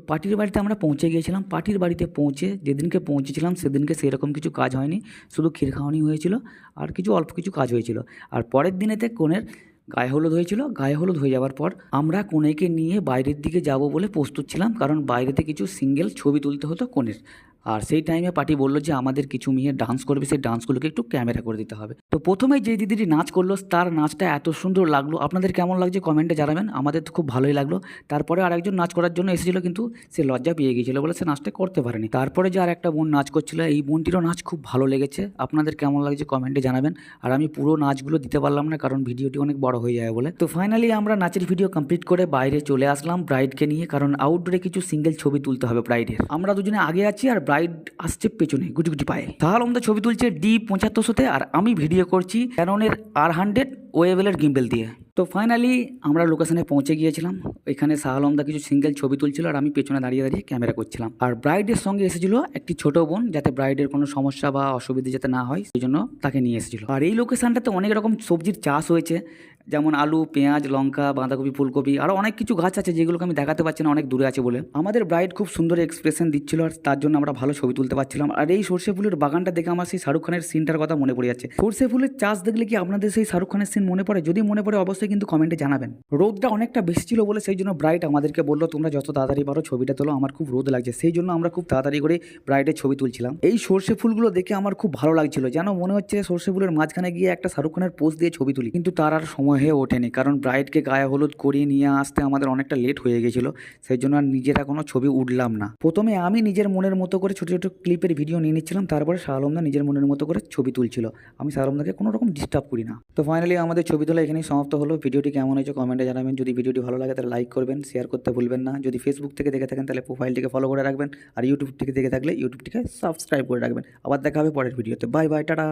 পার্টির বাড়িতে আমরা পৌঁছে গিয়েছিলাম। পার্টির বাড়িতে পৌঁছে যেদিনকে পৌঁছেছিলাম সেদিনকে সেরকম কিছু কাজ হয়নি, শুধু ক্ষীর খাওয়ানি হয়েছিল আর কিছু অল্প কিছু কাজ হয়েছিল। আর পরের দিনেতে কনের গায়ে হলুদ হয়েছিল। গায়ে হলুদ হয়ে যাওয়ার পর আমরা কনেকে নিয়ে বাইরের দিকে যাব বলে প্রস্তুত ছিলাম, কারণ বাইরেতে কিছু সিঙ্গেল ছবি তুলতে হতো কনের। আর সেই টাইমে পার্টি বললো যে আমাদের কিছু মেয়ে ডান্স করবে, সেই ডান্সগুলোকে একটু ক্যামেরা করে দিতে হবে। তো প্রথমে যে দিদিটি নাচ করলো তার নাচটা এত সুন্দর লাগলো, আপনাদের কেমন লাগছে কমেন্টে জানাবেন। আমাদের তো খুব ভালোই লাগলো। তারপরে আরেকজন নাচ করার জন্য এসেছিলো, কিন্তু সে লজ্জা পেয়ে গিয়েছিলো বলে সে নাচটা করতে পারেনি। তারপরে যে আর একটা বোন নাচ করছিল, এই বোনটিরও নাচ খুব ভালো লেগেছে। আপনাদের কেমন লাগছে কমেন্টে জানাবেন। আর আমি পুরো নাচগুলো দিতে পারলাম না, কারণ ভিডিওটি অনেক বড় হয়ে যায় বলে। তো ফাইনালি আমরা নাচের ভিডিও কমপ্লিট করে বাইরে চলে আসলাম ব্রাইডকে নিয়ে, কারণ আউটডোরে কিছু সিঙ্গেল ছবি তুলতে হবে ব্রাইডের। আমরা দুজনে আগে আছি আর ব্রাইড আসছে পেছনে গুটি গুটি পায়ে। তাহলে আমাদের ছবি তুলছে D7500-তে, আর আমি ভিডিও করছি ক্যাননের R100 ওয়েভেলের গিম্বেল দিয়ে। তো ফাইনালি আমরা লোকেশনে পৌঁছে গিয়েছিলাম। এখানে শাহ আলমদা কিছু সিঙ্গেল ছবি তুলছিল আর আমি পেছনে দাঁড়িয়ে দাঁড়িয়ে ক্যামেরা করছিলাম। আর ব্রাইডের সঙ্গে এসেছিল একটি ছোট বোন, যাতে ব্রাইডের কোনো সমস্যা বা অসুবিধা যাতে না হয় সেই জন্য তাকে নিয়ে এসেছিল। আর এই লোকেশনটাতে অনেক রকম সবজির চাষ হয়েছে, যেমন আলু, পেঁয়াজ, লঙ্কা, বাঁধাকপি, ফুলকপি, আরও অনেক কিছু গাছ আছে যেগুলোকে আমি দেখাতে পারছি না, অনেক দূরে আছে বলে। আমাদের ব্রাইড খুব সুন্দর এক্সপ্রেশন দিচ্ছিল আর তার জন্য আমরা ভালো ছবি তুলতে পারছিলাম। আর এই সর্ষে ফুলের বাগানটা দেখে আমার সেই শাহরুখ খানের সিনটার কথা মনে পড়ে যাচ্ছে। সর্ষে ফুলের চাষ দেখলে কি আপনাদের সেই শাহরুখ খানের সিন মনে পড়ে? যদি মনে পড়ে অবশ্যই কিন্তু কমেন্টে জানাবেন। রোদটা অনেকটা বেশি ছিল বলে সেই জন্য ব্রাইড আমাদেরকে বললো তোমরা যত তাড়াতাড়ি পারো ছবিটা তোলো, আমার খুব রোদ লাগছে। সেই জন্য আমরা খুব তাড়াতাড়ি করে ব্রাইডের ছবি তুলছিলাম। এই সর্ষে ফুলগুলো দেখে আমার খুব ভালো লাগছিল, যেন মনে হচ্ছে সর্ষে ফুলের মাঝখানে গিয়ে একটা শাহরুখ খানের পোজ দিয়ে ছবি তুলি, কিন্তু তার আর সময় হয়ে ওঠেনি, কারণ ব্রাইডকে গায়ে হলুদ করিয়ে নিয়ে আসতে আমাদের অনেকটা লেট হয়ে গেছিলো। সেই জন্য আর নিজেরা কোনো ছবি উঠলাম না। প্রথমে আমি নিজের মনের মতো করে ছোটো ছোটো ক্লিপের ভিডিও নিয়ে নিচ্ছিলাম, তারপরে শাহ আলমদা নিজের মনের মতো করে ছবি তুলছিল। আমি শাহ আলমদাকে কোনো রকম ডিস্টার্ব করি না। তো ফাইনালি আমাদের ছবি তোলা এখানেই সমাপ্ত হলো। ভিডিওটি কেমন হয়েছে কমেন্টে জানাবেন। যদি ভিডিওটি ভালো লাগে তাহলে লাইক করবেন, শেয়ার করতে ভুলবেন না। যদি ফেসবুক থেকে দেখে থাকেন তাহলে প্রোফাইলটিকে ফলো করে রাখবেন, আর ইউটিউব থেকে দেখে থাকলে ইউটিউবটিকে সাবস্ক্রাইব করে রাখবেন। আবার দেখা হবে পরের ভিডিওতে। Bye bye, tata.